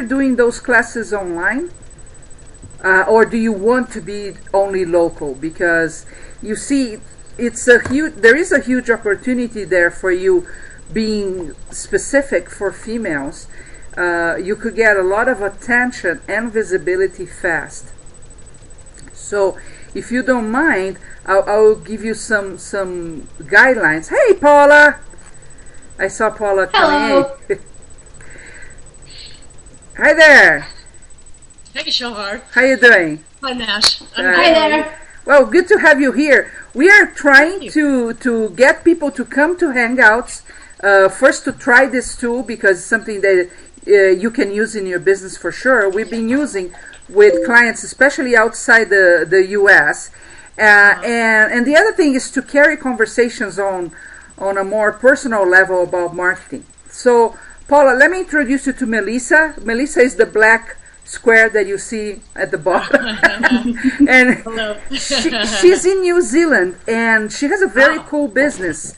doing those classes online? Or do you want to be only local? Because you see, there is a huge opportunity there for you being specific for females. You could get a lot of attention and visibility fast. So if you don't mind, I'll give you some guidelines. Hey, Paula! I saw Paula coming in. Hi there. Hey, Shahar. How you doing? Hi, Nash. Hi there. Well, good to have you here. We are trying to get people to come to Hangouts, first to try this tool because it's something that you can use in your business for sure. We've been using with clients, especially outside the U.S. And the other thing is to carry conversations on a more personal level about marketing. So, Paula, let me introduce you to Melissa. Melissa is the black square that you see at the bottom. And Hello. she's in New Zealand, and she has a very cool business.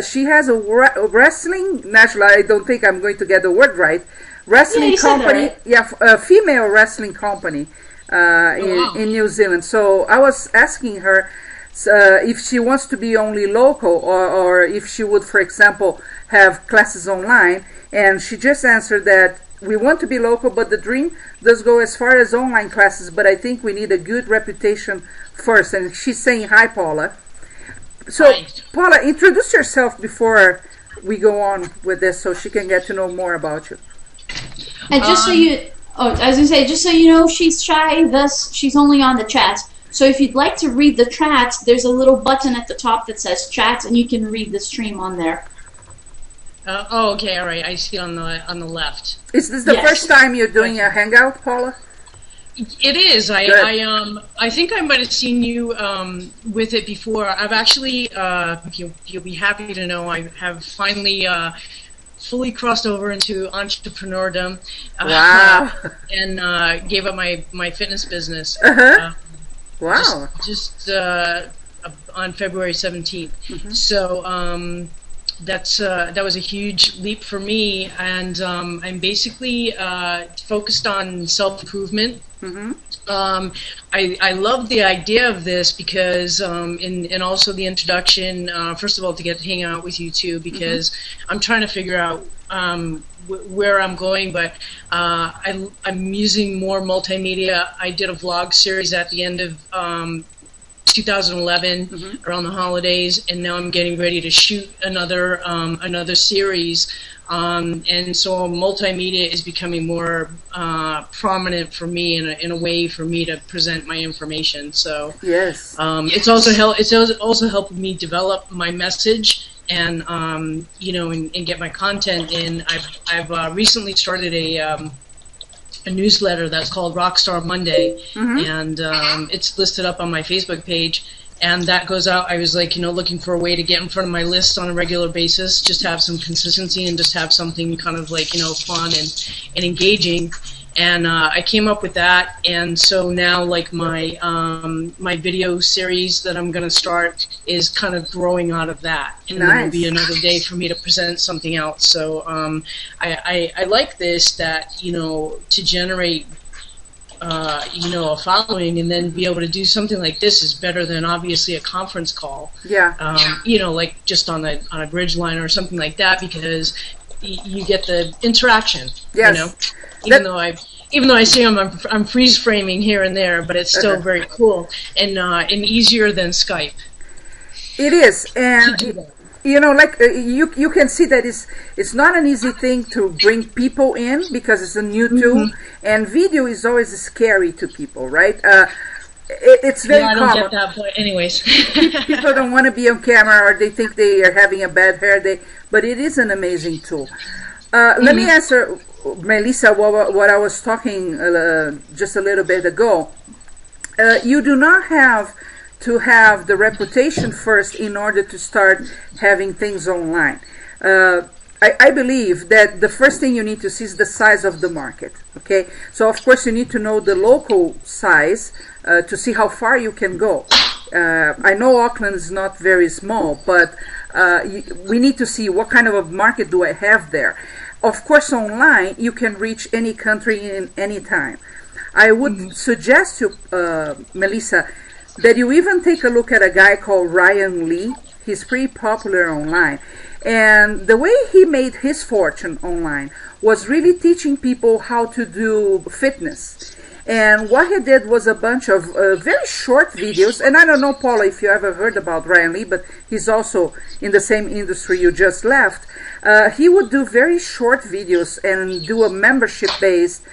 She has a wrestling, naturally, I don't think I'm going to get the word right, wrestling company, a female wrestling company in New Zealand. So I was asking her if she wants to be only local or if she would, for example, have classes online. And she just answered that we want to be local, but the dream does go as far as online classes, but I think we need a good reputation first. And she's saying, hi, Paula. So, Hi. Paula, introduce yourself before we go on with this so she can get to know more about you. And just so you, I was going to say, just so you know, she's shy, thus she's only on the chat. So if you'd like to read the chat, there's a little button at the top that says chat, and you can read the stream on there. Okay, all right. I see it on the left. Is this the first time you're doing a Hangout, Paula? It is. I think I might have seen you with it before. I've actually, you'll be happy to know, I have finally fully crossed over into entrepreneurdom. Wow. And gave up my fitness business. Wow. Just on February 17th. Mm-hmm. So that was a huge leap for me, and I'm basically focused on self-improvement. Mm-hmm. I love the idea of this because, and also the introduction, first of all, to get to hang out with you too, because I'm trying to figure out where I'm going, but I'm using more multimedia. I did a vlog series at the end of 2011 around the holidays, and now I'm getting ready to shoot another series, and so multimedia is becoming more prominent for me in a way for me to present my information. So yes, it's also helping me develop my message and and get my content in. I've recently started a newsletter that's called Rockstar Monday, and it's listed up on my Facebook page, and that goes out. I was looking for a way to get in front of my list on a regular basis, just have some consistency and just have something kind of fun and engaging. And I came up with that, and so now my video series that I'm going to start is kind of growing out of that, and then it'll be another day for me to present something else. So I like this, that to generate a following and then be able to do something like this is better than obviously a conference call. Yeah. Just on a bridge line or something like that, because you get the interaction. Yes. Even though I see I'm freeze framing here and there, but it's still very cool and easier than Skype. It is, and you can see that it's not an easy thing to bring people in because it's a new tool, and video is always scary to people, right? It's very common. I don't get that, but anyways. People don't want to be on camera, or they think they are having a bad hair day, but it is an amazing tool. Let me answer, Melissa, what I was talking just a little bit ago. You do not have to have the reputation first in order to start having things online. I believe that the first thing you need to see is the size of the market. Okay, so of course you need to know the local size to see how far you can go. I know Auckland is not very small, but we need to see what kind of a market do I have there. of course, online, you can reach any country in any time. I would suggest to Melissa that you even take a look at a guy called Ryan Lee. He's pretty popular online. And the way he made his fortune online was really teaching people how to do fitness. And what he did was a bunch of very short videos. And I don't know, Paula, if you ever heard about Ryan Lee, but he's also in the same industry you just left. He would do very short videos and do a membership-based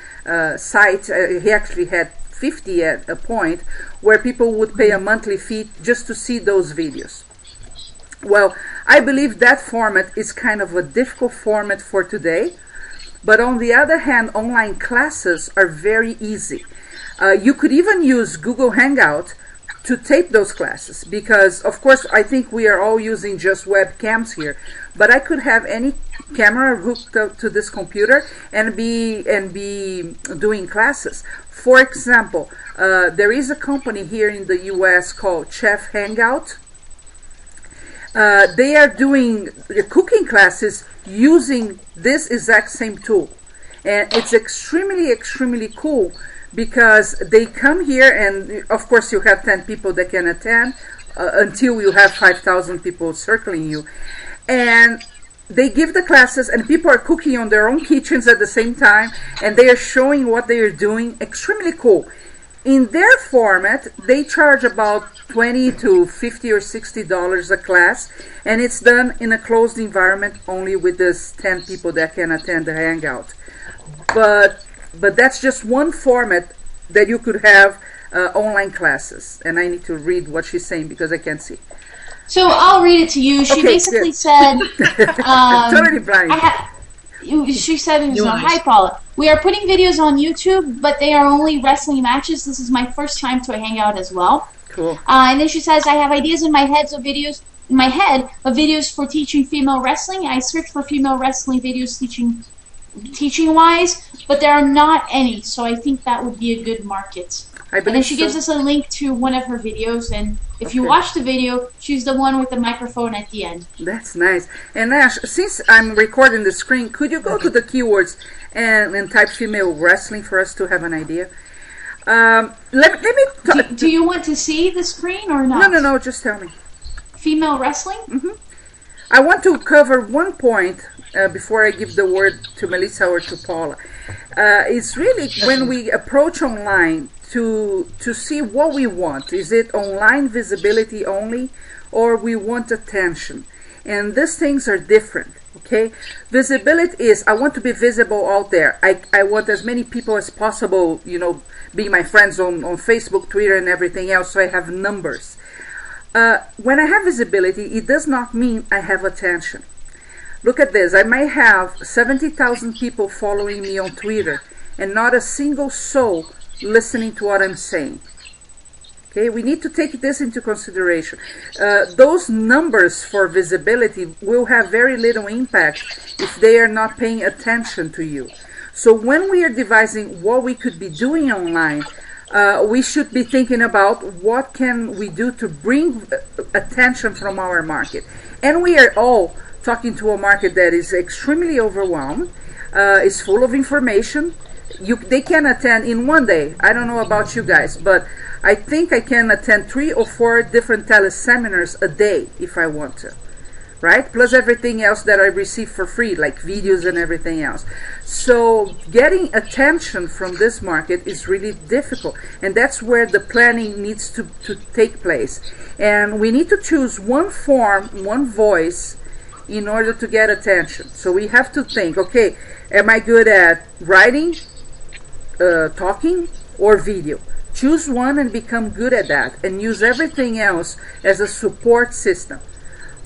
site. He actually had 50 at a point where people would pay a monthly fee just to see those videos. Well, I believe that format is kind of a difficult format for today. But on the other hand, online classes are very easy. You could even use Google Hangout to tape those classes because, of course, I think we are all using just webcams here. But I could have any camera hooked up to this computer and be doing classes. For example, there is a company here in the U.S. called Chef Hangout. They are doing cooking classes using this exact same tool. And it's extremely cool because they come here and, of course, you have 10 people that can attend until you have 5,000 people circling you. And they give the classes and people are cooking on their own kitchens at the same time and they are showing what they are doing. Extremely cool. In their format, they charge about $20 to $50 or $60 a class, and it's done in a closed environment only with this 10 people that can attend the Hangout. But that's just one format that you could have online classes. And I need to read what she's saying because I can't see. So I'll read it to you. She basically said... totally blind. She said, "Hi, Paula. We are putting videos on YouTube, but they are only wrestling matches. This is my first time to hang out as well." Cool. And then she says, "I have ideas in my head of videos for teaching female wrestling. I search for female wrestling videos teaching wise, but there are not any. So I think that would be a good market." And then she gives us a link to one of her videos, and if you watch the video, she's the one with the microphone at the end. That's nice. And Ash, since I'm recording the screen, could you go to the keywords and type female wrestling for us to have an idea? Let me. Do you want to see the screen or not? No. Just tell me. Female wrestling. I want to cover one point before I give the word to Melissa or to Paula. It's really when we approach online to see what we want. Is it online visibility only, or we want attention? And these things are different. Okay, visibility is I want to be visible out there. I want as many people as possible, being my friends on Facebook, Twitter, and everything else, so I have numbers. When I have visibility, it does not mean I have attention. Look at this. I might have 70,000 people following me on Twitter and not a single soul listening to what I'm saying. Okay, we need to take this into consideration. Those numbers for visibility will have very little impact if they are not paying attention to you. So when we are devising what we could be doing online, we should be thinking about what can we do to bring attention from our market. And we are all talking to a market that is extremely overwhelmed, is full of information. They can attend in one day. I don't know about you guys, but I think I can attend 3 or 4 different teleseminars a day if I want to, right? Plus everything else that I receive for free, like videos and everything else. So getting attention from this market is really difficult, and that's where the planning needs to take place. And we need to choose one form, one voice, in order to get attention. So we have to think, okay, am I good at writing, talking, or video? Choose one and become good at that, and use everything else as a support system.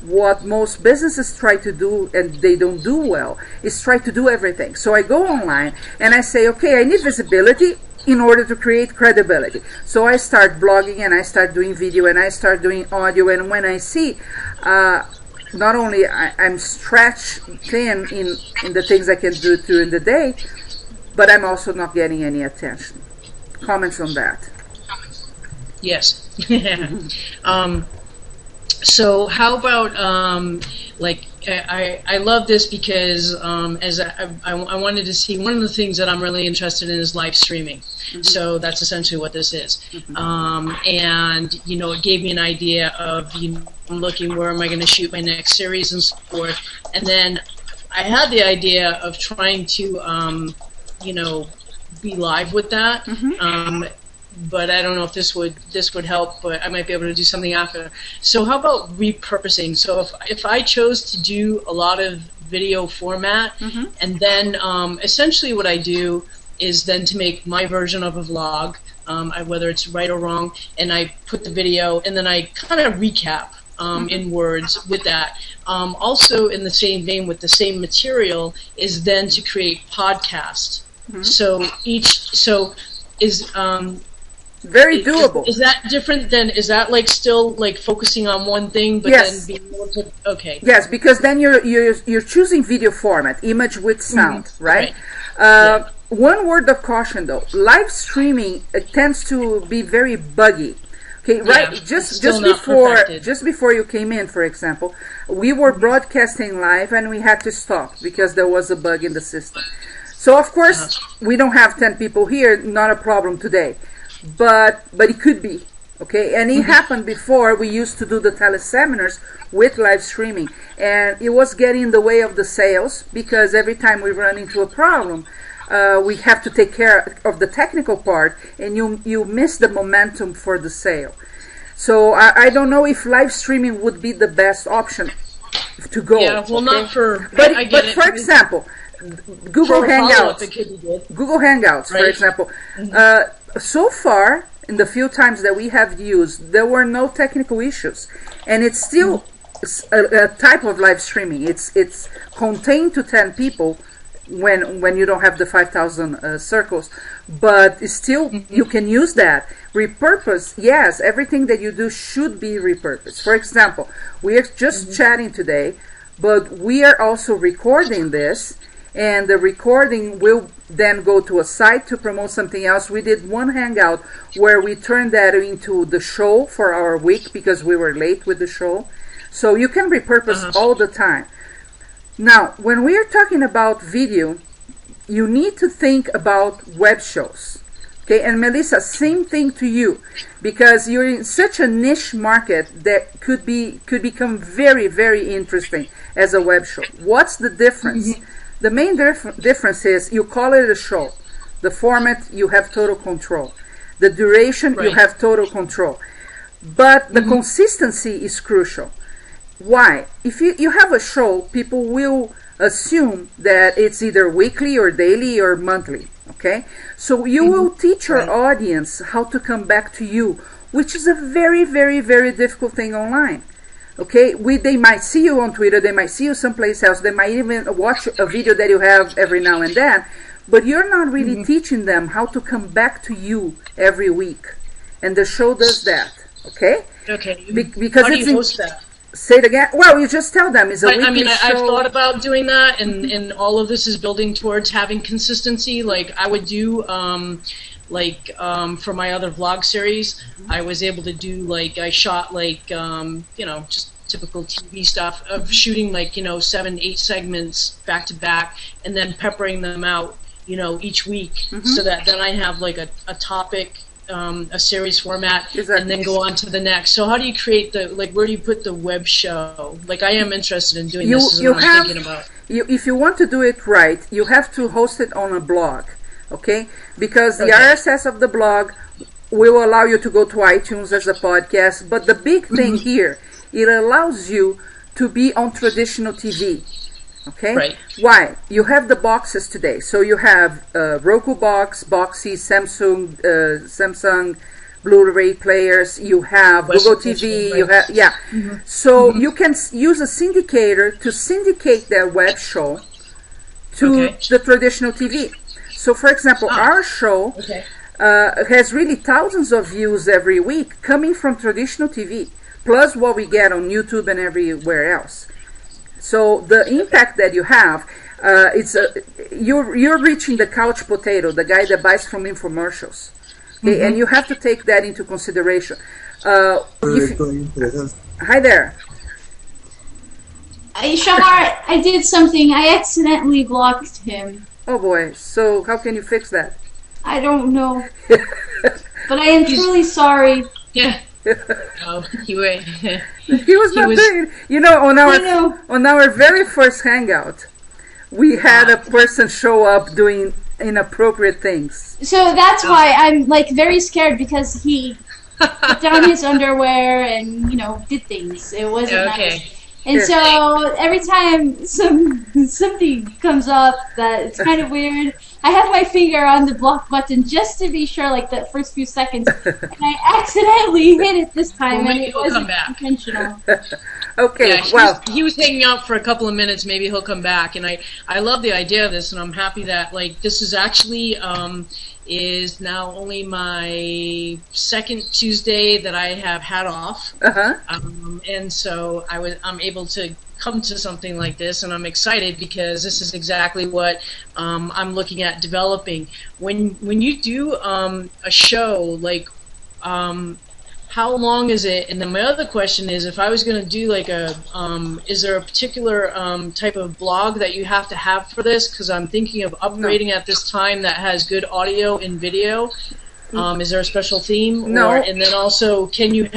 What most businesses try to do, and they don't do well, is try to do everything. So I go online and I say, okay, I need visibility in order to create credibility. So I start blogging, and I start doing video, and I start doing audio, and when I see not only I'm stretched thin in the things I can do during the day, but I'm also not getting any attention. Comments on that? Yes. So how about I love this because as I wanted to see, one of the things that I'm really interested in is live streaming. So that's essentially what this is. And it gave me an idea of I'm looking where am I going to shoot my next series and so forth. And then I had the idea of trying to be live with that. But I don't know if this would help, but I might be able to do something after. So how about repurposing? So if I chose to do a lot of video format, and then essentially what I do is then to make my version of a vlog, whether it's right or wrong, and I put the video, and then I kind of recap in words with that. Also in the same vein with the same material is then to create podcasts. So very doable. Is that different than, is that like still like focusing on one thing, but yes. then being able to, okay. Yes, because then you're choosing video format, image with sound, right? One word of caution though, live streaming tends to be very buggy. Okay, right? Just before you came in, for example, we were broadcasting live and we had to stop because there was a bug in the system. So of course we don't have 10 people here, not a problem today. But it could be, okay? And it happened before. We used to do the teleseminars with live streaming, and it was getting in the way of the sales because every time we run into a problem, we have to take care of the technical part, and you miss the momentum for the sale. So I don't know if live streaming would be the best option to go. Yeah, well, not for. But for example, Google Hangouts. Google Hangouts, for example. So far, in the few times that we have used, there were no technical issues, and it's still a type of live streaming. It's contained to 10 people when you don't have the 5,000 circles, but it's still you can use that. Repurpose, yes, everything that you do should be repurposed. For example, we are just chatting today, but we are also recording this, and the recording will then go to a site to promote something else. We did one hangout where we turned that into the show for our week because we were late with the show. So you can repurpose all the time. Now, when we are talking about video, you need to think about web shows. Okay, and Melissa, same thing to you, because you're in such a niche market that could become very, very interesting as a web show. What's the difference? The main difference is you call it a show. The format, you have total control. The duration, you have total control. But the consistency is crucial. Why? If you have a show, people will assume that it's either weekly or daily or monthly. Okay? So you will teach your audience how to come back to you, which is a very, very, very difficult thing online. Okay, they might see you on Twitter, they might see you someplace else, they might even watch a video that you have every now and then, but you're not really teaching them how to come back to you every week. And the show does that, okay? Okay. Because how do you host that? Say it again. Well, you just tell them it's a weekly show. I've thought about doing that, and all of this is building towards having consistency. Like, I would do... for my other vlog series, I was able to do I shot just typical TV stuff of shooting 7-8 segments back to back, and then peppering them out each week, so that then I have a topic, a series format, and then go on to the next. So how do you create where do you put the web show? I am interested in doing this. Is what I'm thinking about. If you want to do it right, you have to host it on a blog. Okay, because the RSS of the blog will allow you to go to iTunes as a podcast, but the big thing here, it allows you to be on traditional TV. Okay, Why? You have the boxes today, so you have Roku box, Boxy, Samsung Blu-ray players. You have Google TV. You have So you can use a syndicator to syndicate that web show to the traditional TV. So, for example, our show has really thousands of views every week coming from traditional TV, plus what we get on YouTube and everywhere else. So the impact that you have, you're reaching the couch potato, the guy that buys from infomercials. Okay? And you have to take that into consideration. Hi there. Shahar, I did something. I accidentally blocked him. Oh boy. So how can you fix that? I don't know. But I am truly sorry. Yeah. Oh, he was not doing. You know, on our very first hangout, we had a person show up doing inappropriate things. So that's why I'm like very scared, because he put down his underwear and did things. It wasn't nice. And so every time something comes up that it's kind of weird, I have my finger on the block button just to be sure, like the first few seconds, and I accidentally hit it this time, and it wasn't intentional. Okay, yeah, he was hanging out for a couple of minutes. Maybe he'll come back, and I love the idea of this, and I'm happy that this is actually is now only my second Tuesday that I have had off, and so I'm able to come to something like this, and I'm excited because this is exactly what I'm looking at developing. When you do a show how long is it? And then my other question is, if I was going to do is there a particular type of blog that you have to have for this? Because I'm thinking of upgrading at this time that has good audio and video. Is there a special theme? No. And then also, can you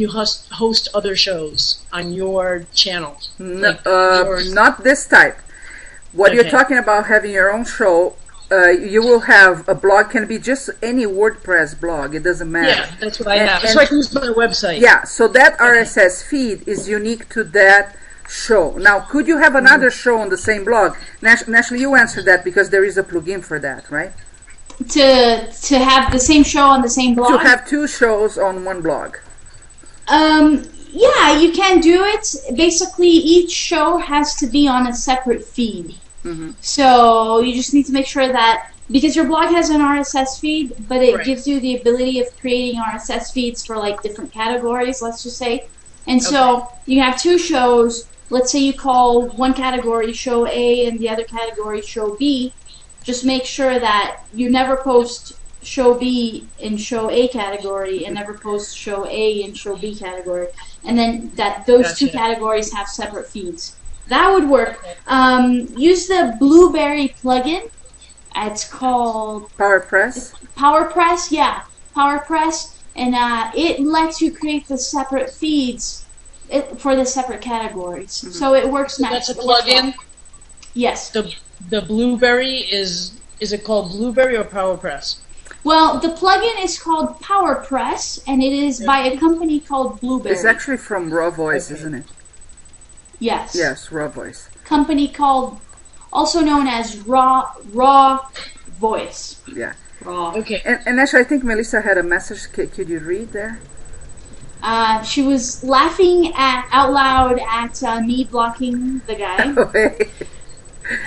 host other shows on your channel? No, not this type. What you're talking about, having your own show. You will have a blog, can be just any WordPress blog, it doesn't matter. Yeah, that's what I have. So I can use my website. Yeah, so that RSS feed is unique to that show. Now, could you have another show on the same blog? Naturally, you answered that because there is a plugin for that, right? To have the same show on the same blog? To have two shows on one blog. Yeah, you can do it. Basically, each show has to be on a separate feed. So you just need to make sure that, because your blog has an RSS feed, but it gives you the ability of creating RSS feeds for different categories, let's just say. And so you have two shows. Let's say you call one category show A and the other category show B. Just make sure that you never post show B in show A category and never post show A in show B category. And then that those two categories have separate feeds. That would work. Use the Blueberry plugin. It's called PowerPress. PowerPress, yeah, PowerPress, and it lets you create the separate feeds for the separate categories. So it works nice. That's a plugin. Yes. The Blueberry is it called Blueberry or PowerPress? Well, the plugin is called PowerPress, and it is by a company called Blueberry. It's actually from Raw Voice, isn't it? Yes. Yes, Raw Voice. Company called, also known as Raw Voice. Yeah. Raw. Okay. And actually, I think Melissa had a message. Could you read there? She was laughing out loud at me blocking the guy.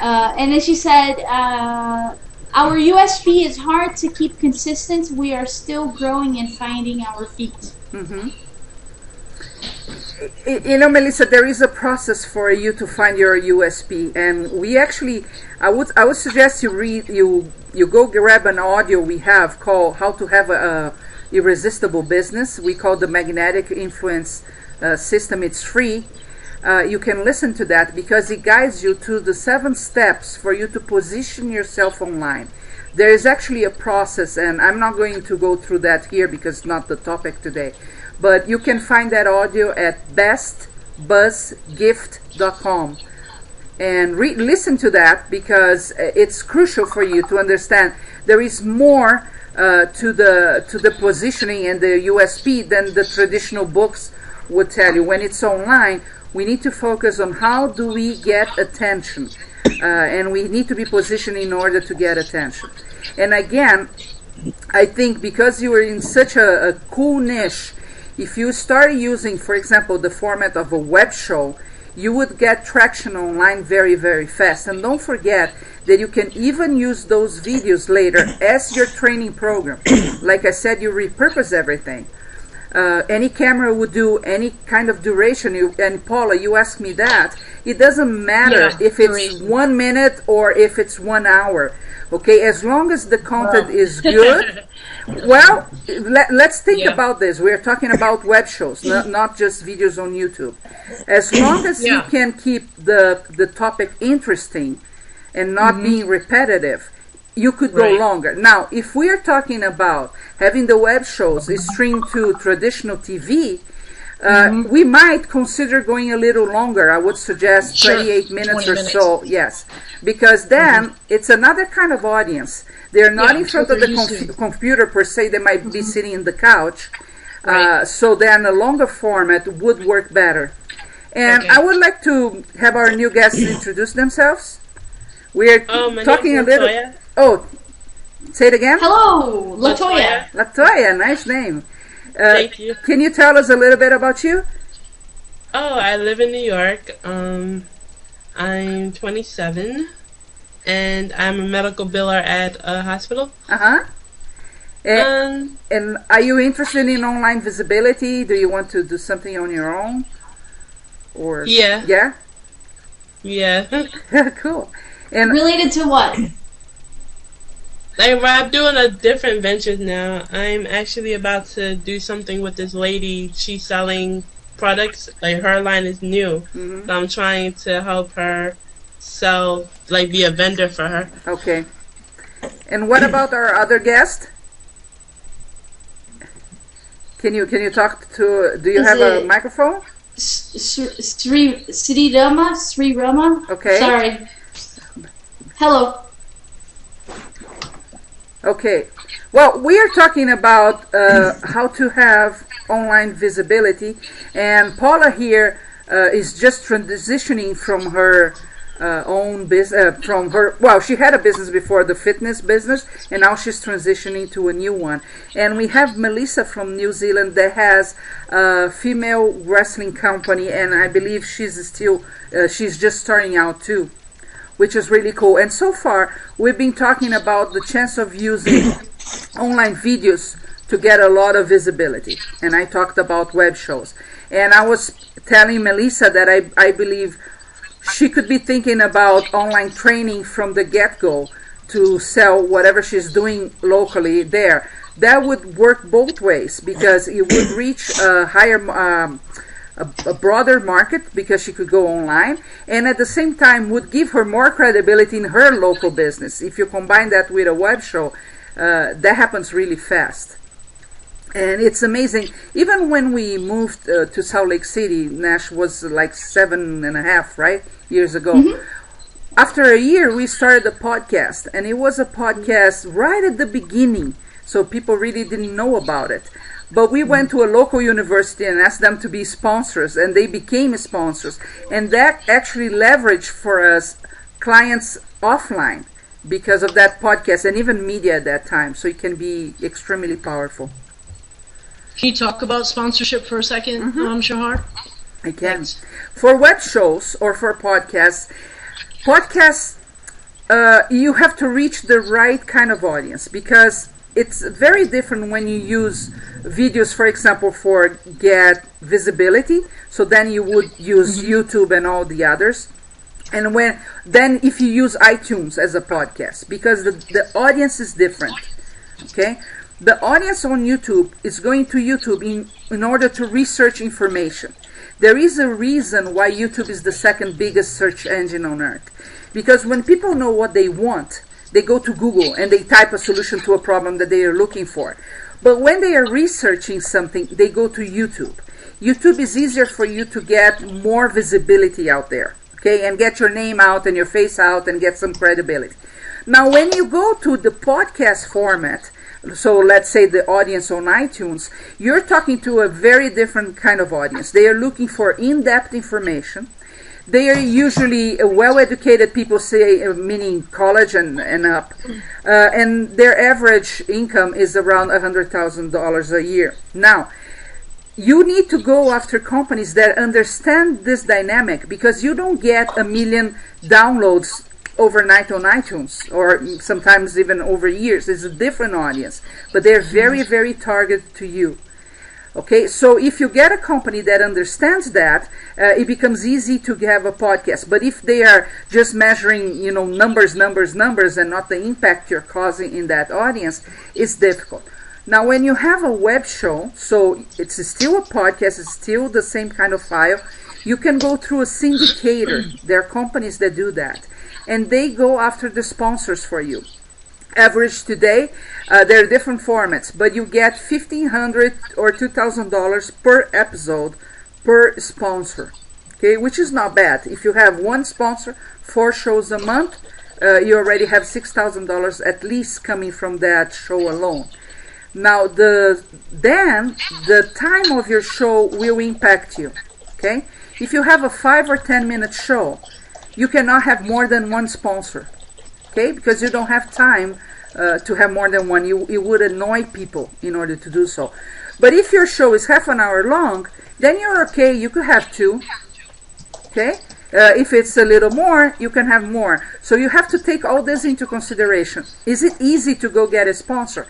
And then she said, our USB is hard to keep consistent. We are still growing and finding our feet. You know, Melissa, there is a process for you to find your USB, and we actually, I would suggest you go grab an audio we have called "How to Have a Irresistible Business." We call the Magnetic Influence System. It's free. You can listen to that because it guides you to the 7 steps for you to position yourself online. There is actually a process, and I'm not going to go through that here because it's not the topic today. But you can find that audio at bestbuzzgift.com and listen to that because it's crucial for you to understand there is more to the positioning and the USB than the traditional books would tell you. When it's online, we need to focus on how do we get attention, and we need to be positioned in order to get attention. And again, I think because you are in such a cool niche, if you start using, for example, the format of a web show, you would get traction online very, very fast. And don't forget that you can even use those videos later as your training program. Like I said, you repurpose everything. Any camera would do any kind of duration. And Paula, you asked me that. It doesn't matter if it's 1 minute or if it's 1 hour. Okay, as long as the content is good. Well, let's think about this. We're talking about web shows, not just videos on YouTube. As long as you can keep the topic interesting and not being repetitive, you could go longer. Now, if we are talking about having the web shows streamed to traditional TV, we might consider going a little longer. I would suggest 28 minutes or so, yes. Because then it's another kind of audience. They're not in front of the computer per se. They might be sitting in the couch. So then a longer format would work better. And I would like to have our new guests introduce themselves. We're talking a little... Latoya. Oh, say it again? Hello, Latoya. Latoya, nice name. Thank you. Can you tell us a little bit about you? Oh, I live in New York. I'm 27, and I'm a medical biller at a hospital. And are you interested in online visibility? Do you want to do something on your own? Or yeah. Cool. And related to what? I'm doing a different venture now. I'm actually about to do something with this lady. She's selling products. Like, her line is new. So I'm trying to help her sell, like, be a vendor for her. Okay. And what about our other guest? Can you talk to? Do you have a microphone? Sri Rama. Okay. Sorry. Hello. Okay. Well, we are talking about how to have online visibility, and Paula here is just transitioning from her own business, she had a business before, the fitness business, and now she's transitioning to a new one. And we have Melissa from New Zealand that has a female wrestling company, and I believe she's just starting out too, which is really cool. And so far, we've been talking about the chance of using online videos to get a lot of visibility. And I talked about web shows. And I was telling Melissa that I believe she could be thinking about online training from the get-go to sell whatever she's doing locally there. That would work both ways, because it would reach a higher a broader market, because she could go online, and at the same time would give her more credibility in her local business. If you combine that with a web show, that happens really fast. And it's amazing. Even when we moved to Salt Lake City, Nash was like 7.5, years ago. After a year, we started a podcast, and it was a podcast right at the beginning, so people really didn't know about it. But we went to a local university and asked them to be sponsors, and they became sponsors. And that actually leveraged for us clients offline because of that podcast, and even media at that time. So it can be extremely powerful. Can you talk about sponsorship for a second, Shahar? I can. Thanks. For web shows or for podcasts, you have to reach the right kind of audience, because it's very different when you use videos, for example, for get visibility. So then you would use YouTube and all the others. And then if you use iTunes as a podcast, because the audience is different. Okay? The audience on YouTube is going to YouTube in order to research information. There is a reason why YouTube is the second biggest search engine on earth. Because when people know what they want, they go to Google and they type a solution to a problem that they are looking for. But when they are researching something, they go to YouTube. YouTube is easier for you to get more visibility out there, okay, and get your name out and your face out and get some credibility. Now, when you go to the podcast format, so let's say the audience on iTunes, you're talking to a very different kind of audience. They are looking for in-depth information. They are usually well-educated people, say, meaning college and up, and their average income is around $100,000 a year. Now, you need to go after companies that understand this dynamic, because you don't get 1 million downloads overnight on iTunes, or sometimes even over years. It's a different audience, but they're very, very targeted to you. Okay, so if you get a company that understands that, it becomes easy to have a podcast. But if they are just measuring, numbers, and not the impact you're causing in that audience, it's difficult. Now, when you have a web show, so it's still a podcast, it's still the same kind of file, you can go through a syndicator. There are companies that do that. And they go after the sponsors for you. Average today, there are different formats, but you get $1,500 or $2,000 per episode per sponsor, okay, which is not bad. If you have one sponsor, 4 shows a month, you already have $6,000 at least coming from that show alone. Now, then the time of your show will impact you, okay? If you have a 5 or 10 minute show, you cannot have more than one sponsor. Okay, because you don't have time to have more than one. You would annoy people in order to do so. But if your show is half an hour long, then you're okay. You could have 2. Okay, if it's a little more, you can have more. So you have to take all this into consideration. Is it easy to go get a sponsor?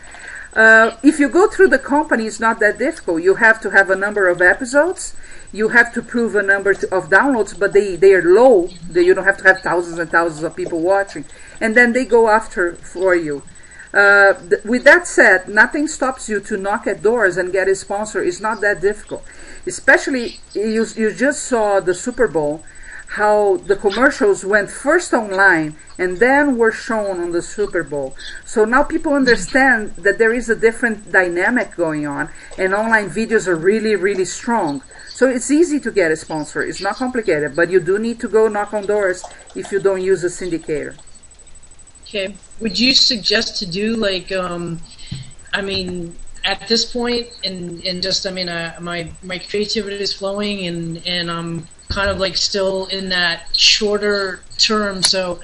If you go through the company, it's not that difficult. You have to have a number of episodes. You have to prove a number of downloads, but they are low. You don't have to have thousands and thousands of people watching. And then they go after for you. With that said, nothing stops you to knock at doors and get a sponsor. It's not that difficult. Especially, you just saw the Super Bowl, how the commercials went first online and then were shown on the Super Bowl. So now people understand that there is a different dynamic going on, and online videos are really, really strong. So it's easy to get a sponsor. It's not complicated, but you do need to go knock on doors if you don't use a syndicator. Okay. Would you suggest to do at this point, my creativity is flowing, and I'm kind of still in that shorter term. So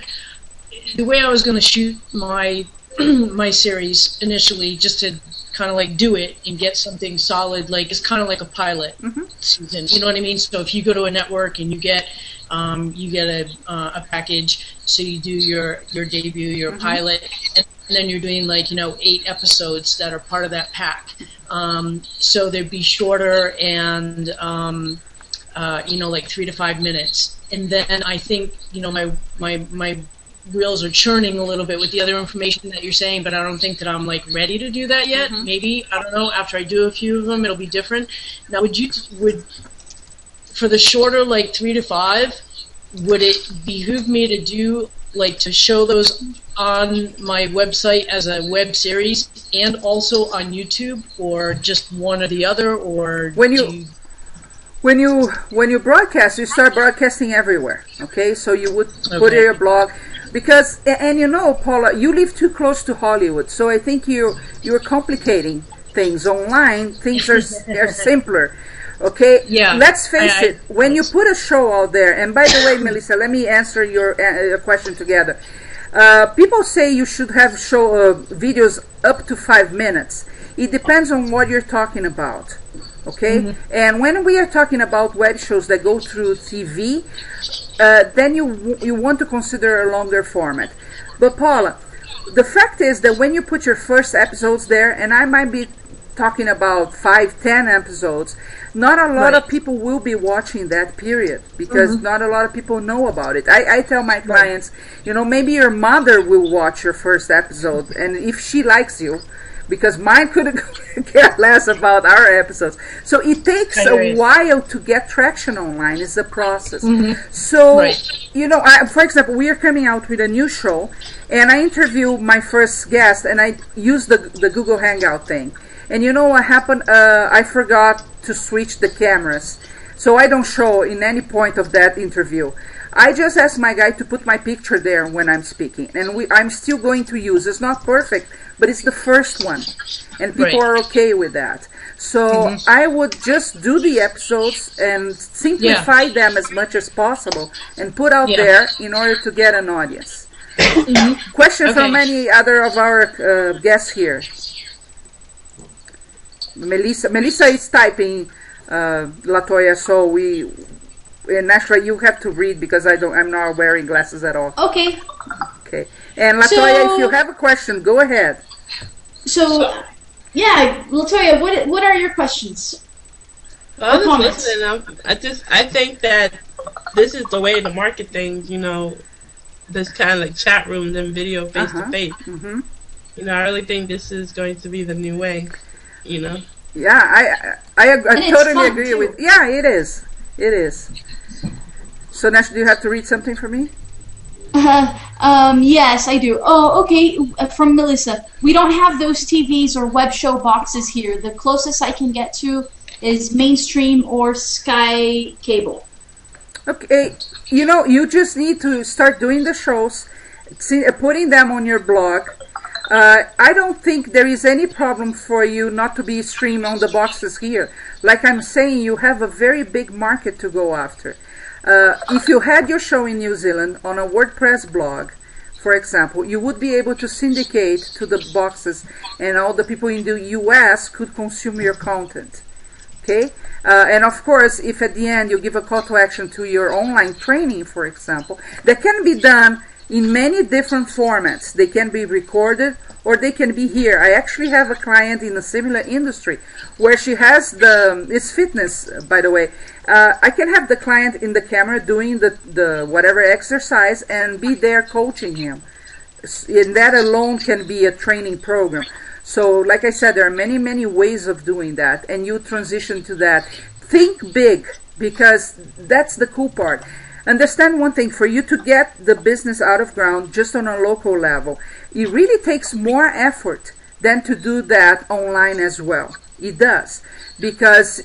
the way I was going to shoot my my series initially, just to kind of do it and get something solid, it's kind of like a pilot season. You know what I mean? So if you go to a network and you get a package, so you do your debut, your pilot, and then you're doing 8 episodes that are part of that pack. So they'd be shorter and 3 to 5 minutes, and then I think my reels are churning a little bit with the other information that you're saying, but I don't think that I'm ready to do that yet. Maybe, I don't know, after I do a few of them it'll be different. Now would for the shorter 3 to 5, would it behoove me to do to show those on my website as a web series and also on YouTube, or just one or the other? Or when you broadcast, you start broadcasting everywhere. Okay, so you would put in your blog, because Paula, you live too close to Hollywood, so I think you're complicating things. Online, things are simpler. Okay, yeah. Let's face it. When you put a show out there, and by the way, Melissa, let me answer your question together. People say you should have videos up to 5 minutes. It depends on what you're talking about. Okay, and when we are talking about web shows that go through TV, then you want to consider a longer format. But Paula, the fact is that when you put your first episodes there, and I might be talking about 5-10 episodes, not a lot of people will be watching that period, because not a lot of people know about it. I tell my clients, maybe your mother will watch your first episode, and if she likes you, because mine couldn't care less about our episodes. So it takes a while to get traction online. It's a process. So, for example, we are coming out with a new show, and I interview my first guest, and I use the Google Hangout thing. And you know what happened? I forgot to switch the cameras. So I don't show in any point of that interview. I just asked my guy to put my picture there when I'm speaking. And I'm still going to use. It's not perfect, but it's the first one. And people are okay with that. So I would just do the episodes and simplify them as much as possible and put out there in order to get an audience. Question from any other of our guests here. Melissa is typing, Latoya, so and actually you have to read, because I'm not wearing glasses at all. Okay. Okay. And Latoya, if you have a question, go ahead. So, Latoya, what are your questions? I was comments? listening. I think that this is the way to market things. This kind of like chat rooms and video face to face. I really think this is going to be the new way. Yeah, I totally agree with. Yeah, it is. It is. So, Nash, do you have to read something for me? Yes, I do. Oh, okay. From Melissa. We don't have those TVs or web show boxes here. The closest I can get to is mainstream or Sky Cable. Okay, you just need to start doing the shows, putting them on your blog. I don't think there is any problem for you not to be streamed on the boxes here. Like I'm saying, you have a very big market to go after. If you had your show in New Zealand on a WordPress blog, for example, you would be able to syndicate to the boxes, and all the people in the US could consume your content. Okay? And of course, if at the end you give a call to action to your online training, for example, that can be done in many different formats. They can be recorded or they can be here. I actually have a client in a similar industry where she has it's fitness, by the way. I can have the client in the camera doing the whatever exercise and be there coaching him. And that alone can be a training program. So, like I said, there are many, many ways of doing that, and you transition to that. Think big, because that's the cool part. Understand one thing, for you to get the business out of ground just on a local level, it really takes more effort than to do that online as well. It does, because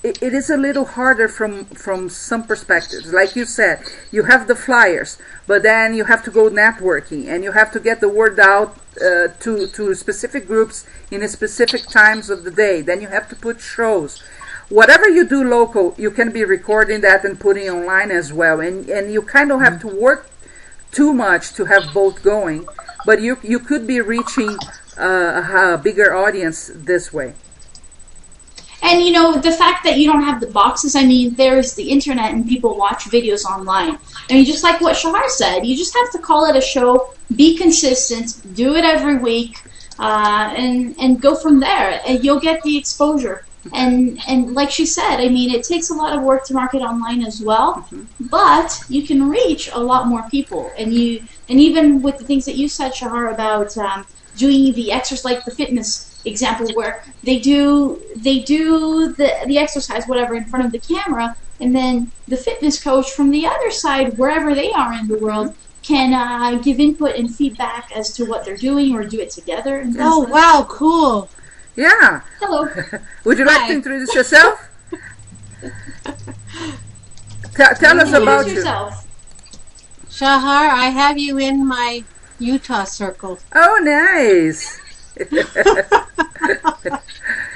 it is a little harder from some perspectives. Like you said, you have the flyers, but then you have to go networking, and you have to get the word out to specific groups in specific times of the day. Then you have to put shows. Whatever you do local, you can be recording that and putting online as well. And you kind of have to work too much to have both going, but you could be reaching a bigger audience this way. And the fact that you don't have the boxes, there's the internet and people watch videos online. Just like what Shahar said, you just have to call it a show, be consistent, do it every week, and go from there. And you'll get the exposure. And like she said, it takes a lot of work to market online as well, but you can reach a lot more people. And even with the things that you said, Shahar, about doing the exercise, like the fitness example, where they do the exercise, whatever, in front of the camera, and then the fitness coach from the other side, wherever they are in the world, can give input and feedback as to what they're doing, or do it together. And wow, cool. Yeah. Hello. Would you like to introduce yourself? Tell us about yourself. Shahar, I have you in my Utah circle. Oh, nice.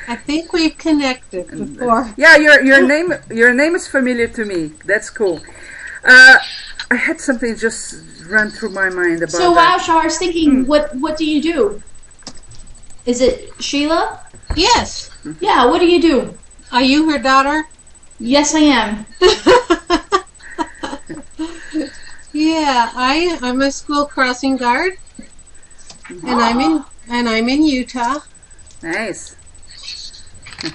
I think we've connected before. Yeah, your name is familiar to me. That's cool. I had something just run through my mind about So that. while Shahar's thinking, what do you do? Is it Sheila? Yes. Yeah, what do you do? Are you her daughter? Yes, I am. Yeah, I'm a school crossing guard, and I'm in Utah. Nice.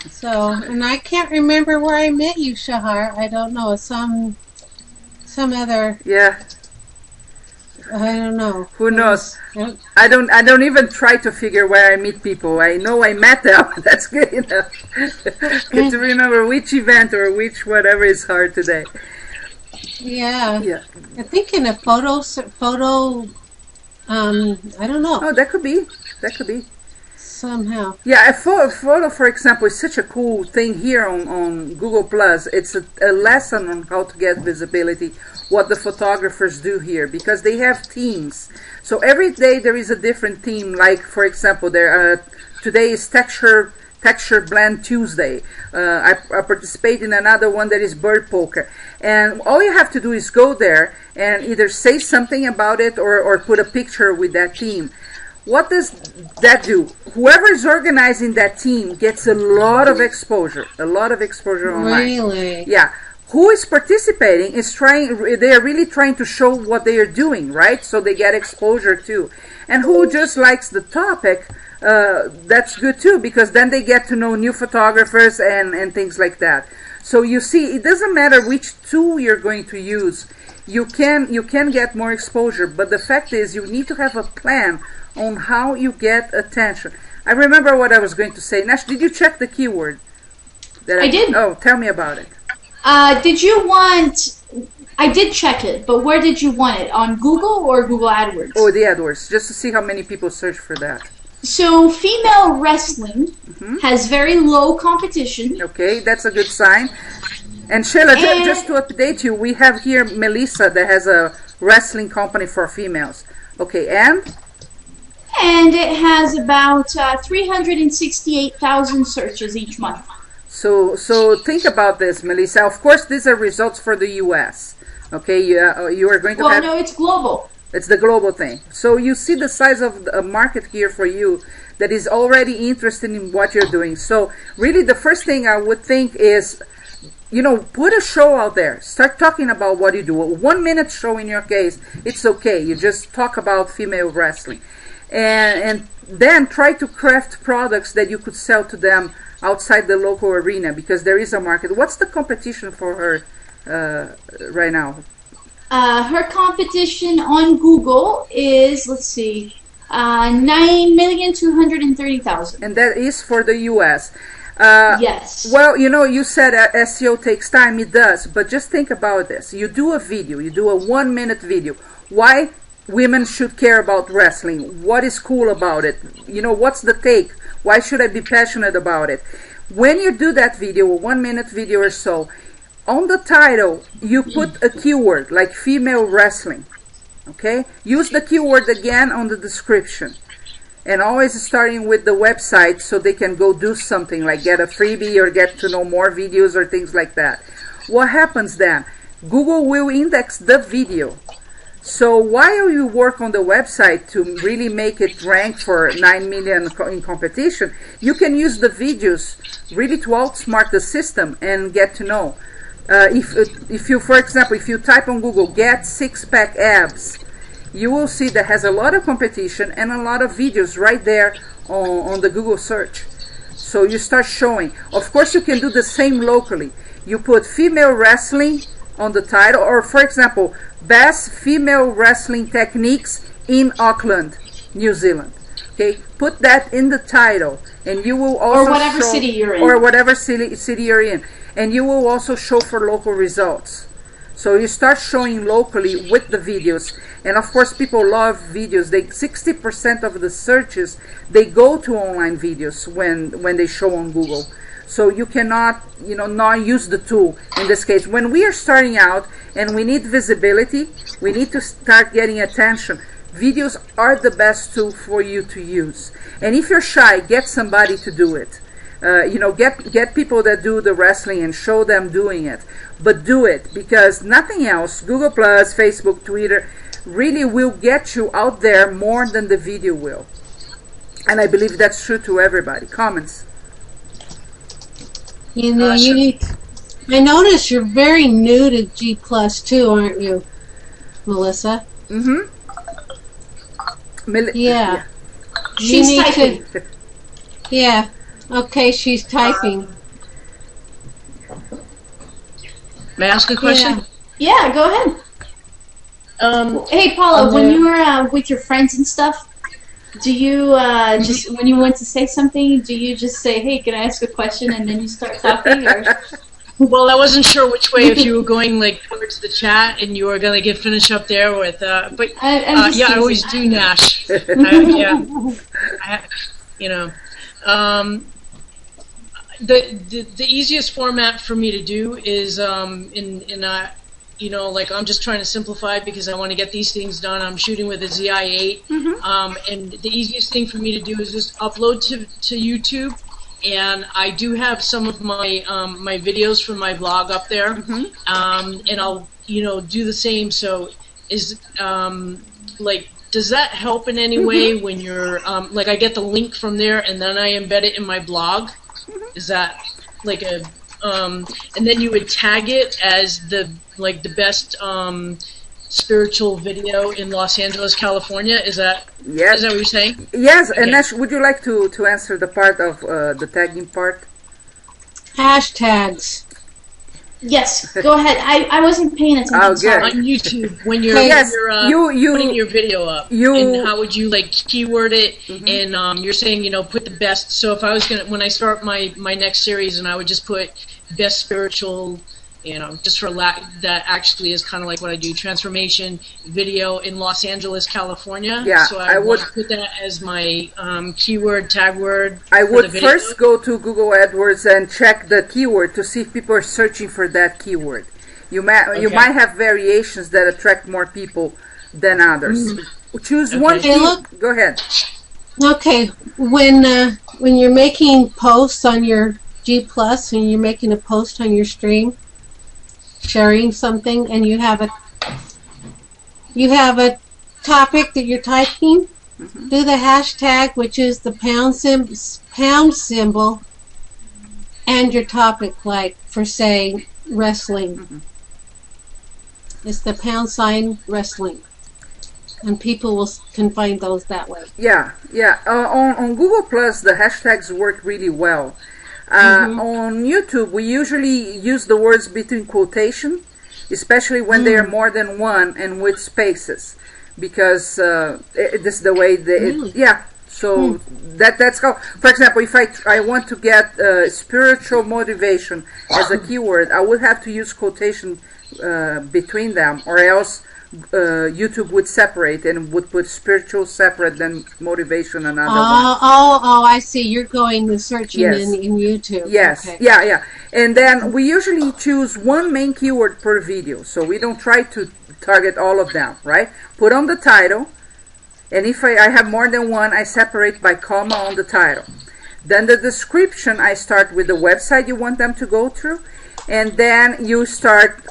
So, and I can't remember where I met you, Shahar. I don't know, some other. Yeah. I don't know. Who knows? I don't even try to figure where I meet people. I know I met them. That's good enough. Get to remember which event or which whatever is hard today. Yeah. Yeah. I think in a photo. I don't know. Oh, that could be. Somehow. Yeah, a photo, for example, is such a cool thing here on Google+. It's a lesson on how to get visibility, what the photographers do here, because they have teams. So every day there is a different theme. Like, for example, today is Texture Blend Tuesday. I participate in another one that is Bird Poker. And all you have to do is go there and either say something about it or put a picture with that theme. What does that do? Whoever is organizing that team gets a lot of exposure online. Really? Yeah. who is participating is they are really trying to show what they are doing, right? So they get exposure too. And who just likes the topic, that's good too, because then they get to know new photographers and things like that. So you see, it doesn't matter which tool you're going to use. You can get more exposure, but the fact is you need to have a plan on how you get attention. I remember what I was going to say. Nash, did you check the keyword? I did. Oh, tell me about it. Did you want... I did check it, but where did you want it? On Google or Google AdWords? Oh, the AdWords, just to see how many people search for that. So, female wrestling has very low competition. Okay, that's a good sign. And Sheila, just to update you, we have here Melissa that has a wrestling company for females. Okay, and? And it has about 368,000 searches each month. So think about this, Melissa. Of course, these are results for the U.S. Okay, you are going to have... Well, no, it's global. It's the global thing. So you see the size of the market here for you that is already interested in what you're doing. So really the first thing I would think is, put a show out there. Start talking about what you do. A 1 minute show in your case, it's okay. You just talk about female wrestling. And then try to craft products that you could sell to them outside the local arena, because there is a market. What's the competition for her right now? Her competition on Google is, let's see, 9,230,000. And that is for the U.S. Yes. Well, you said SEO takes time. It does. But just think about this. You do a video. You do a 1 minute video. Why women should care about wrestling? What is cool about it? What's the take? Why should I be passionate about it? When you do that video, a 1 minute video or so, on the title, you put a keyword like female wrestling. Okay? Use the keyword again on the description. And always starting with the website so they can go do something like get a freebie or get to know more videos or things like that. What happens then? Google will index the video. So while you work on the website to really make it rank for 9 million in competition, you can use the videos really to outsmart the system and get to know. If you, for example, if you type on Google, get six-pack abs, you will see that has a lot of competition and a lot of videos right there on the Google search. So you start showing. Of course, you can do the same locally. You put female wrestling on the title, or for example, best female wrestling techniques in Auckland, New Zealand. Okay, put that in the title, and you will also or whatever city you're in, or whatever city you're in, and you will also show for local results. So you start showing locally with the videos, and of course people love videos. 60% of the searches they go to online videos when they show on Google. So you cannot, not use the tool in this case. When we are starting out and we need visibility, we need to start getting attention. Videos are the best tool for you to use. And if you're shy, get somebody to do it. Get people that do the wrestling and show them doing it. But do it, because nothing else, Google+, Facebook, Twitter, really will get you out there more than the video will. And I believe that's true to everybody. Comments? You need. I notice you're very new to G+ too, aren't you, Melissa? Mm-hmm. Yeah. She's typing. Yeah. Okay, she's typing. May I ask a question? Yeah, go ahead. Hey, Paula, when you were with your friends and stuff, do you just when you want to say something, do you just say, "Hey, can I ask a question?" and then you start talking? Or? Well, I wasn't sure which way, if you were going towards the chat and you were going to finish up there with, but I always do, Nash. The easiest format for me to do is I'm just trying to simplify it because I want to get these things done. I'm shooting with a ZI-8, and the easiest thing for me to do is just upload to YouTube. And I do have some of my my videos from my blog up there, and I'll do the same. So does that help in any way when you're I get the link from there and then I embed it in my blog? Is that and then you would tag it as the best spiritual video in Los Angeles, California. Is that what you're saying? Yes, okay. And Nash, would you like to answer the part of the tagging part? Hashtags. Yes, go ahead. I wasn't paying attention. Oh, good. On YouTube, when you're, putting your video up, and how would you keyword it? Mm-hmm. And you're saying, put the best. So if I was when I start my next series, and I would just put best spiritual, just for that actually is kind of like what I do, transformation video in Los Angeles, California. Yeah, so I would put that as my keyword, tag word. I would first go to Google AdWords and check the keyword to see if people are searching for that keyword. You might have variations that attract more people than others. Choose one. Go ahead. Okay, when you're making posts on your G Plus and you're making a post on your stream, sharing something, and you have a topic that you're typing, do the hashtag, which is the pound symbol, and your topic, like for saying wrestling. It's the £sign wrestling, and people can find those that way. Yeah. On Google Plus, the hashtags work really well. On YouTube, we usually use the words between quotation, especially when they are more than one and with spaces, because this is the way So that's how. For example, if I want to get spiritual motivation as a keyword, I would have to use quotation between them, or else YouTube would separate and would put spiritual separate, then motivation another one. Oh, I see. You're going the searching in YouTube. Yes, okay. Yeah. And then we usually choose one main keyword per video, so we don't try to target all of them, right? Put on the title, and if I have more than one, I separate by comma on the title. Then the description, I start with the website you want them to go through, and then you start...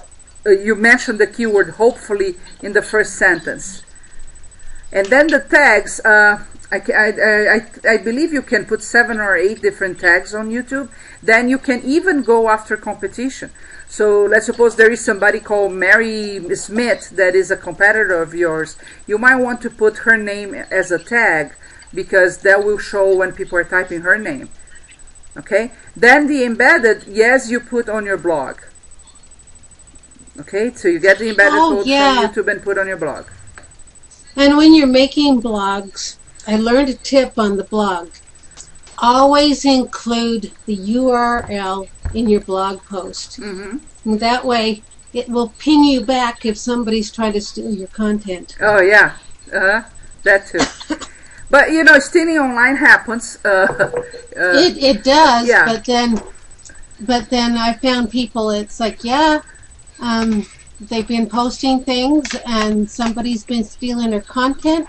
you mention the keyword hopefully in the first sentence, and then the tags. I believe you can put 7 or 8 different tags on YouTube. Then you can even go after competition. So let's suppose there is somebody called Mary Smith that is a competitor of yours. You might want to put her name as a tag, because that will show when people are typing her name. Okay. Then the embedded, you put on your blog. Okay, so you get the embedded code from YouTube and put on your blog. And when you're making blogs, I learned a tip on the blog. Always include the URL in your blog post. And that way, it will ping you back if somebody's trying to steal your content. Oh, yeah. That too. But, stealing online happens. It does, but then I found people, it's like, they've been posting things and somebody's been stealing her content,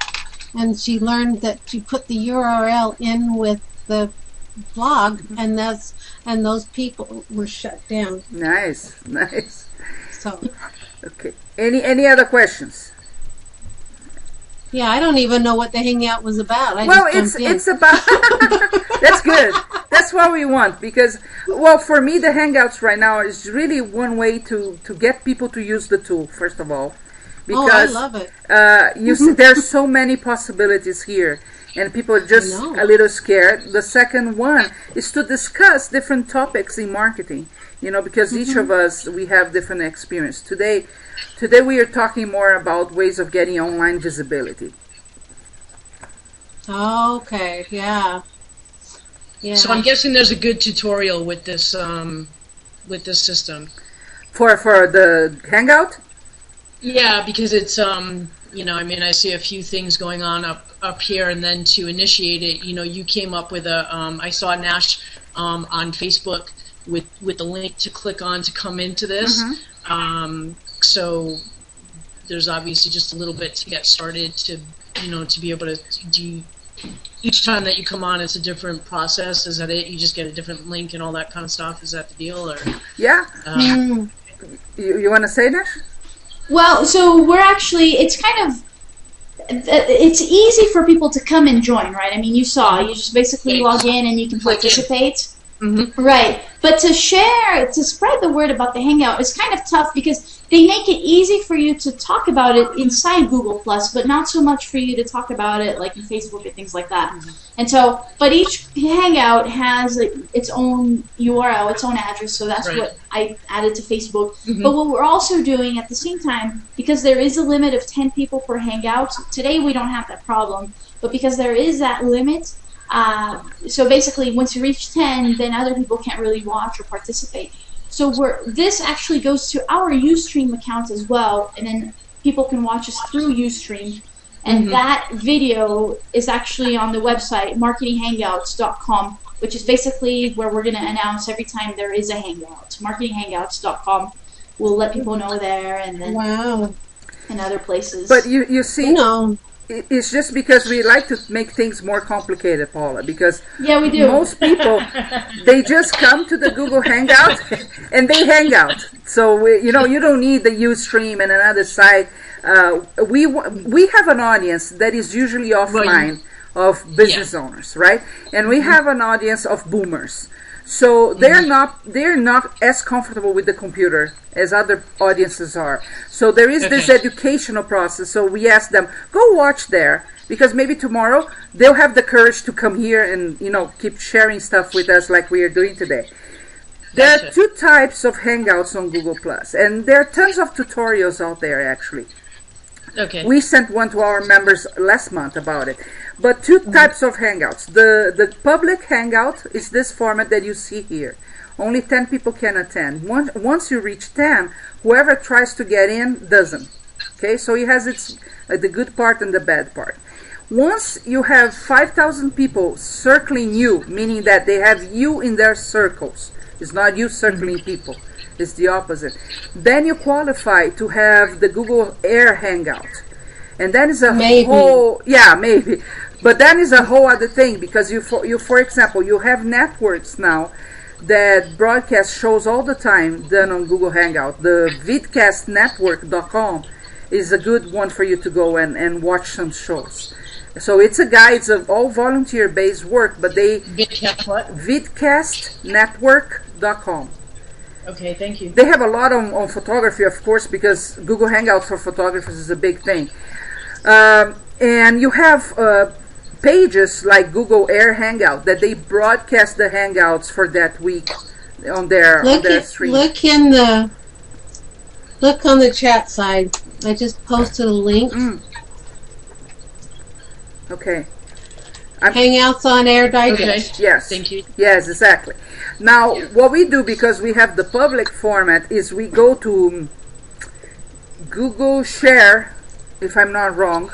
and she learned that you put the URL in with the blog, and those people were shut down. Nice. So okay. Any other questions? Yeah, I don't even know what the hangout was about. It's about that's good. That's what we want, because for me the Hangouts right now is really one way to get people to use the tool, first of all, because I love it. You see, there's so many possibilities here, and people are just a little scared. The second one is to discuss different topics in marketing, because each of us, we have different experience. Today we are talking more about ways of getting online visibility. Okay, yeah. So I'm guessing there's a good tutorial with this system. For the Hangout? Yeah, because it's I see a few things going on up here, and then to initiate it, you came up with I saw Nash on Facebook with the link to click on to come into this. So there's obviously just a little bit to get started to be able to do. Each time that you come on, it's a different process. Is that it? You just get a different link and all that kind of stuff. Is that the deal? Or yeah. You want to say that? Well, so we're actually, it's easy for people to come and join, right? I mean, you just basically log in and you can participate. Right. But to share, to spread the word about the Hangout is kind of tough because they make it easy for you to talk about it inside Google Plus, but not so much for you to talk about it like in Facebook and things like that. And so, but each Hangout has its own URL, its own address, so that's what I added to Facebook. But what we're also doing at the same time, because there is a limit of 10 people per Hangout, today we don't have that problem, but because there is that limit, so basically, once you reach 10, then other people can't really watch or participate. So this actually goes to our Ustream account as well, and then people can watch us through Ustream. And that video is actually on the website, marketinghangouts.com, which is basically where we're going to announce every time there is a Hangout. Marketinghangouts.com. We'll let people know there, and then and other places. But you see... It's just because we like to make things more complicated, Paula, because we do. Most people, they just come to the Google Hangout and they hang out. So, you don't need the Ustream and another site. We have an audience that is usually offline of business owners, right? And we have an audience of boomers. So they're not as comfortable with the computer as other audiences are. So there is this educational process. So we ask them, go watch there, because maybe tomorrow they'll have the courage to come here and keep sharing stuff with us like we are doing today. There are two types of Hangouts on Google Plus, and there are tons of tutorials out there actually. We sent one to our members last month about it. But two types of Hangouts. The public Hangout is this format that you see here. Only 10 people can attend. Once you reach 10, whoever tries to get in doesn't. Okay, so it has the good part and the bad part. Once you have 5,000 people circling you, meaning that they have you in their circles, it's not you circling people. It's the opposite. Then you qualify to have the Google Air Hangout. And that is a whole... Yeah, maybe. But that is a whole other thing, because for example, you have networks now that broadcast shows all the time done on Google Hangout. The vidcastnetwork.com is a good one for you to go and watch some shows. So it's all volunteer-based work, but they... Vidcast what? vidcastnetwork.com. Okay, thank you. They have a lot on photography, of course, because Google Hangout for photographers is a big thing. And you have pages like Google Air Hangout that they broadcast the Hangouts for that week on their stream. Look on the chat side. I just posted a link. Okay. Hangouts on Air Digest. Okay. Yes. Thank you. Yes, exactly. Now, what we do, because we have the public format, is we go to Google Share, if I'm not wrong,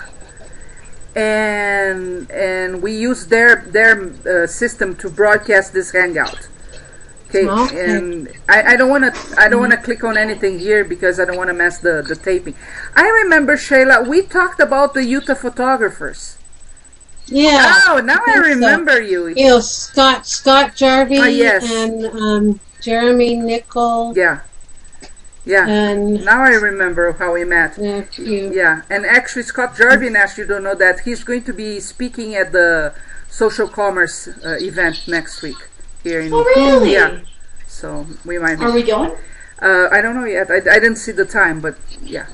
and we use their system to broadcast this Hangout. Okay. And I don't want to click on anything here because I don't want to mess the taping. I remember, Shayla, we talked about the Utah photographers. Yeah. Oh, now I remember you. Scott Jarvie and Jeremy Nickel. Yeah. And now I remember how we met. Yeah. And actually, Scott Jarvie, and you don't know that, he's going to be speaking at the social commerce event next week here in. Oh, really? Yeah. So we might. Are we going? I don't know yet. I didn't see the time, but yeah.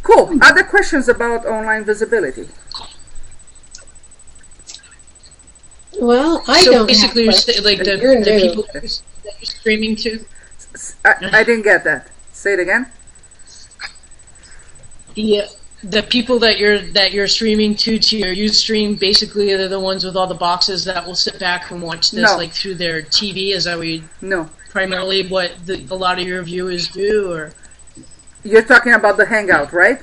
Cool. Other questions about online visibility? Well, I don't. So basically, the people that you're streaming to. I didn't get that. Say it again. The people that you're streaming to your Ustream, basically they're the ones with all the boxes that will sit back and watch this through their TV. Is that primarily what a lot of your viewers do, or? You're talking about the Hangout, right?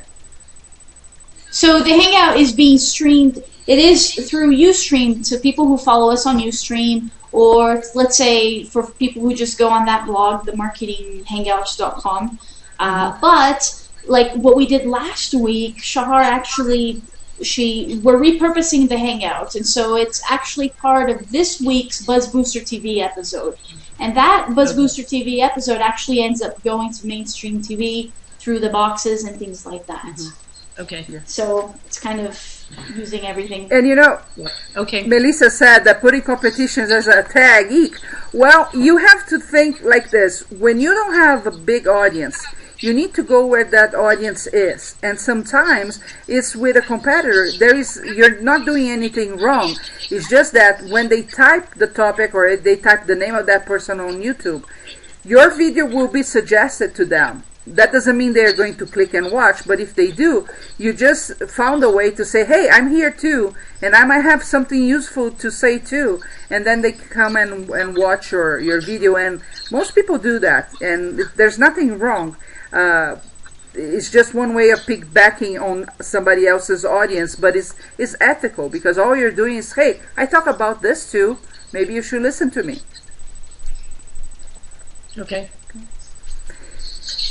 So the Hangout is being streamed. It is through Ustream to people who follow us on Ustream, or let's say for people who just go on that blog, the marketinghangouts.com. But like what we did last week, Shahar actually, we're repurposing the Hangouts, and so it's actually part of this week's Buzz Booster TV episode. And that Buzz Booster TV episode actually ends up going to mainstream TV through the boxes and things like that. Okay. So it's kind of using everything. And okay. Melissa said that putting competitions as a tag, eek. Well, you have to think like this. When you don't have a big audience, you need to go where that audience is. And sometimes it's with a competitor. You're not doing anything wrong. It's just that when they type the topic or they type the name of that person on YouTube, your video will be suggested to them. That doesn't mean they're going to click and watch, but if they do, you just found a way to say, hey, I'm here too, and I might have something useful to say too, and then they come and watch your video, and most people do that, and there's nothing wrong. It's just one way of piggybacking on somebody else's audience, but it's ethical, because all you're doing is, hey, I talk about this too, maybe you should listen to me. Okay.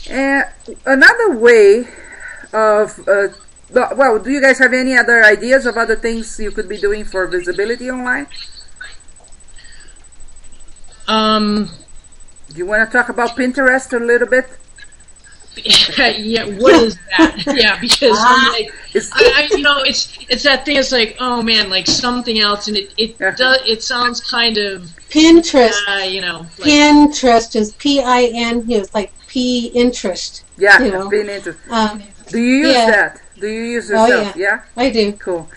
And another way of, well, do you guys have any other ideas of other things you could be doing for visibility online? Do you want to talk about Pinterest a little bit? Yeah, what is that? Yeah, because I'm like, it's that thing. It's like, oh man, like something else, and it sounds kind of Pinterest. Like, Pinterest is P-I-N. It's like P-interest. Yeah, Pinterest. Do you use that? Do you use yourself? Yeah, I do. Cool.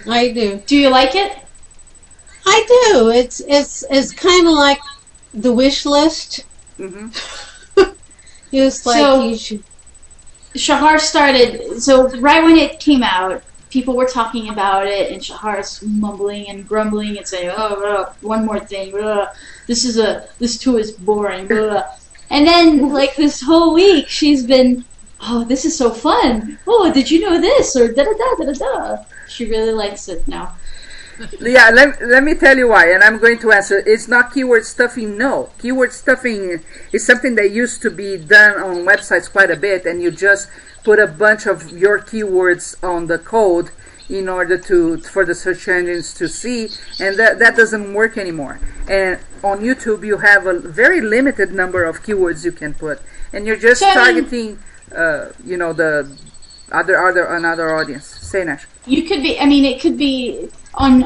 I do. Do you like it? I do. It's kind of like the wish list. Mm-hmm. It's like so, you should. Shahar started. So right when it came out, people were talking about it, and Shahar's mumbling and grumbling and saying, "Oh, one more thing. This too is boring." And then, like this whole week, she's been, "Oh, this is so fun. Oh, did you know this?" Or da da da da da. She really likes it now. Yeah, let me tell you why, and I'm going to answer. It's not keyword stuffing, no. Keyword stuffing is something that used to be done on websites quite a bit, and you just put a bunch of your keywords on the code in order for the search engines to see, and that doesn't work anymore. And on YouTube, you have a very limited number of keywords you can put, and you're just targeting, the another audience. Say, Nash. You could be. I mean, it could be. On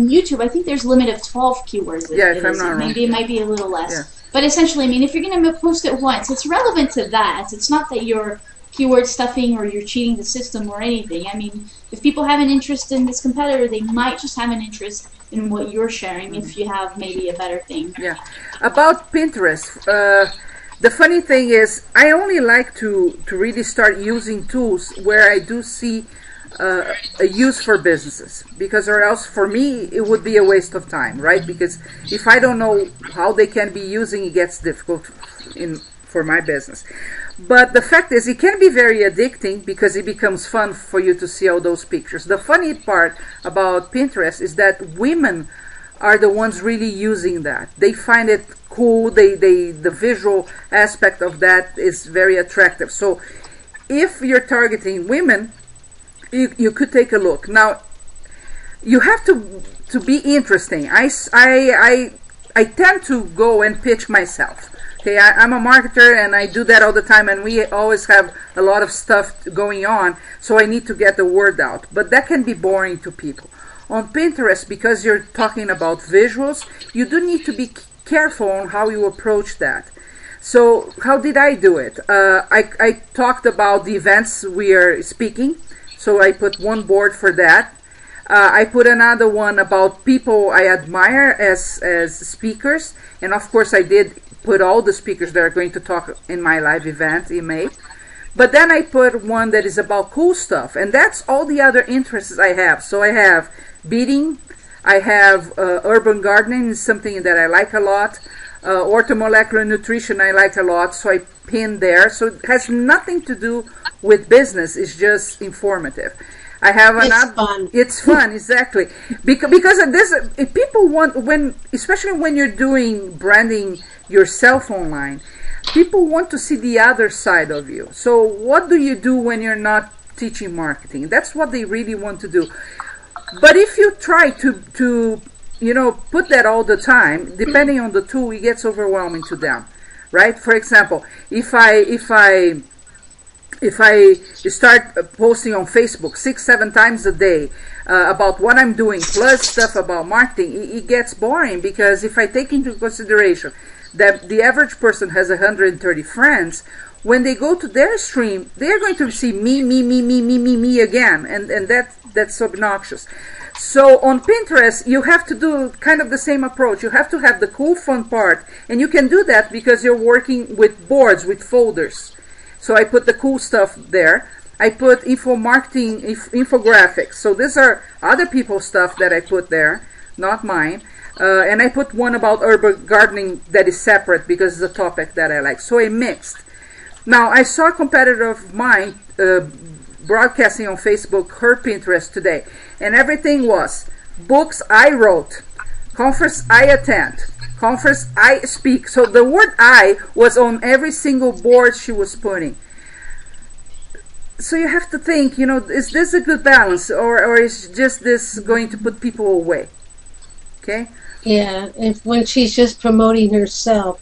YouTube, I think there's a limit of 12 keywords. Yeah, if I'm not wrong. Maybe it might be a little less. Yeah. But essentially, I mean, if you're going to post it once, it's relevant to that. It's not that you're keyword stuffing or you're cheating the system or anything. I mean, if people have an interest in this competitor, they might just have an interest in what you're sharing if you have maybe a better thing. Yeah. About Pinterest, the funny thing is I only like to really start using tools where I do see a use for businesses, because or else for me it would be a waste of time, right? Because if I don't know how they can be using, it gets difficult for my business. But the fact is, it can be very addicting because it becomes fun for you to see all those pictures. The funny part about Pinterest is that women are the ones really using that. They find it cool. The visual aspect of that is very attractive. So if you're targeting women, you could take a look. Now, you have to be interesting. I tend to go and pitch myself. Okay, I'm a marketer and I do that all the time, and we always have a lot of stuff going on, so I need to get the word out. But that can be boring to people. On Pinterest, because you're talking about visuals, you do need to be careful on how you approach that. So how did I do it? I talked about the events we are speaking. So I put one board for that. I put another one about people I admire as speakers. And of course I did put all the speakers that are going to talk in my live event in May. But then I put one that is about cool stuff. And that's all the other interests I have. So I have beading. I have urban gardening, is something that I like a lot. Orthomolecular nutrition I like a lot. So I pinned there. So it has nothing to do with business. Is just informative. I have it's fun. It's fun, exactly. Because of this, if people want, especially when you're doing branding yourself online, people want to see the other side of you. So what do you do when you're not teaching marketing? That's what they really want to do. But if you try to put that all the time, depending on the tool, it gets overwhelming to them, right? For example, if I start posting on Facebook 6-7 times a day, about what I'm doing, plus stuff about marketing, it gets boring, because if I take into consideration that the average person has 130 friends, when they go to their stream, they're going to see me again, and that's obnoxious. So on Pinterest, you have to do kind of the same approach. You have to have the cool, fun part, and you can do that because you're working with boards, with folders. So I put the cool stuff there. I put infographics. So these are other people's stuff that I put there, not mine. And I put one about urban gardening that is separate because it's a topic that I like. So I mixed. Now, I saw a competitor of mine broadcasting on Facebook her Pinterest today, and everything was books I wrote, conference I attend, conference I speak. So the word I was on every single board she was putting. So you have to think, is this a good balance, or is just this going to put people away? Okay? Yeah, when she's just promoting herself,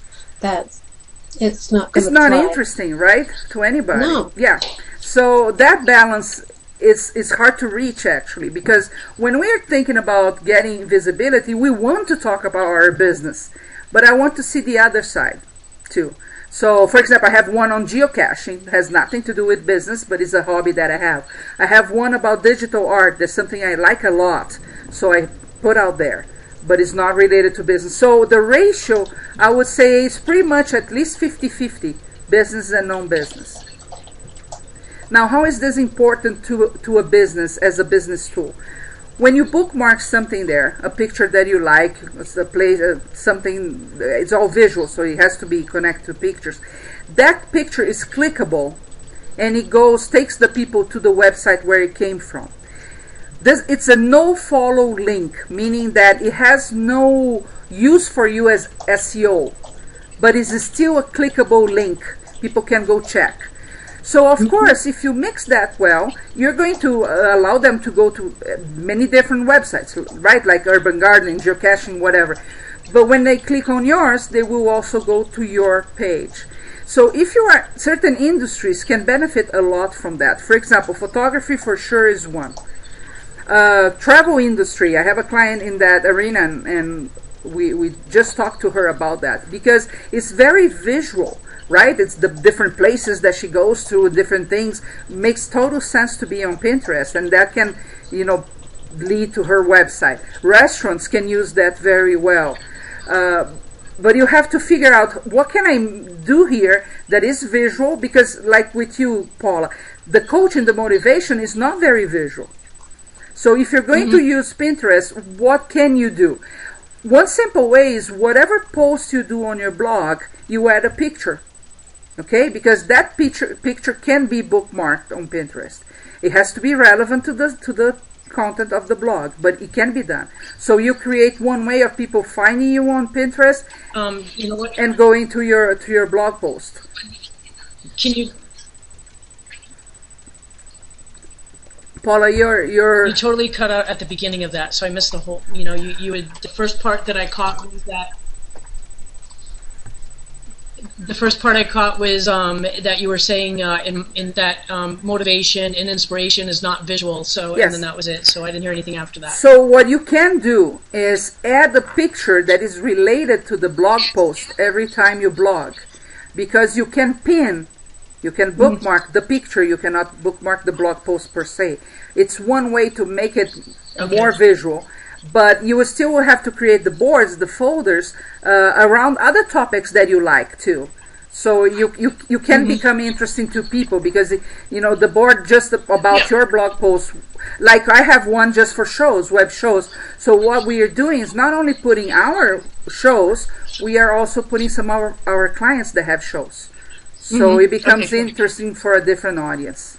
it's not going to It's not interesting, right, to anybody? No. Yeah. So that balance is hard to reach, actually, because when we're thinking about getting visibility, we want to talk about our business, but I want to see the other side too. So, for example, I have one on geocaching. It has nothing to do with business, but it's a hobby that I have. I have one about digital art. That's something I like a lot, so I put out there, but it's not related to business. So the ratio, I would say, is pretty much at least 50-50, business and non-business. Now, how is this important to a business as a business tool? When you bookmark something there, a picture that you like, it's a place, something, it's all visual, so it has to be connected to pictures. That picture is clickable, and it takes the people to the website where it came from. It's a no-follow link, meaning that it has no use for you as SEO, but it's still a clickable link. People can go check. So, of course, if you mix that well, you're going to allow them to go to many different websites, right? Like urban gardening, geocaching, whatever. But when they click on yours, they will also go to your page. So if you are, certain industries can benefit a lot from that. For example, photography for sure is one. Travel industry, I have a client in that arena, and we just talked to her about that, because it's very visual. Right? It's the different places that she goes to, different things. Makes total sense to be on Pinterest, and that can, lead to her website. Restaurants can use that very well. But you have to figure out, what can I do here that is visual? Because like with you, Paula, the coaching, the motivation is not very visual. So if you're going to use Pinterest, what can you do? One simple way is whatever post you do on your blog, you add a picture. Okay, because that picture can be bookmarked on Pinterest. It has to be relevant to the content of the blog, but it can be done. So you create one way of people finding you on Pinterest, and going to your blog post. Can you? Paula, You totally cut out at the beginning of that, so I missed the whole. The first part that I caught was that. The first part I caught was that you were saying in that motivation and inspiration is not visual. So yes. And then that was it. So I didn't hear anything after that. So what you can do is add a picture that is related to the blog post every time you blog, because you can pin, you can bookmark the picture. You cannot bookmark the blog post per se. It's one way to make it more visual. But you will still have to create the boards, the folders, around other topics that you like too. So you can become interesting to people, because the board just about your blog post. Like I have one just for shows, web shows. So what we are doing is not only putting our shows, we are also putting some of our clients that have shows. So it becomes interesting for a different audience.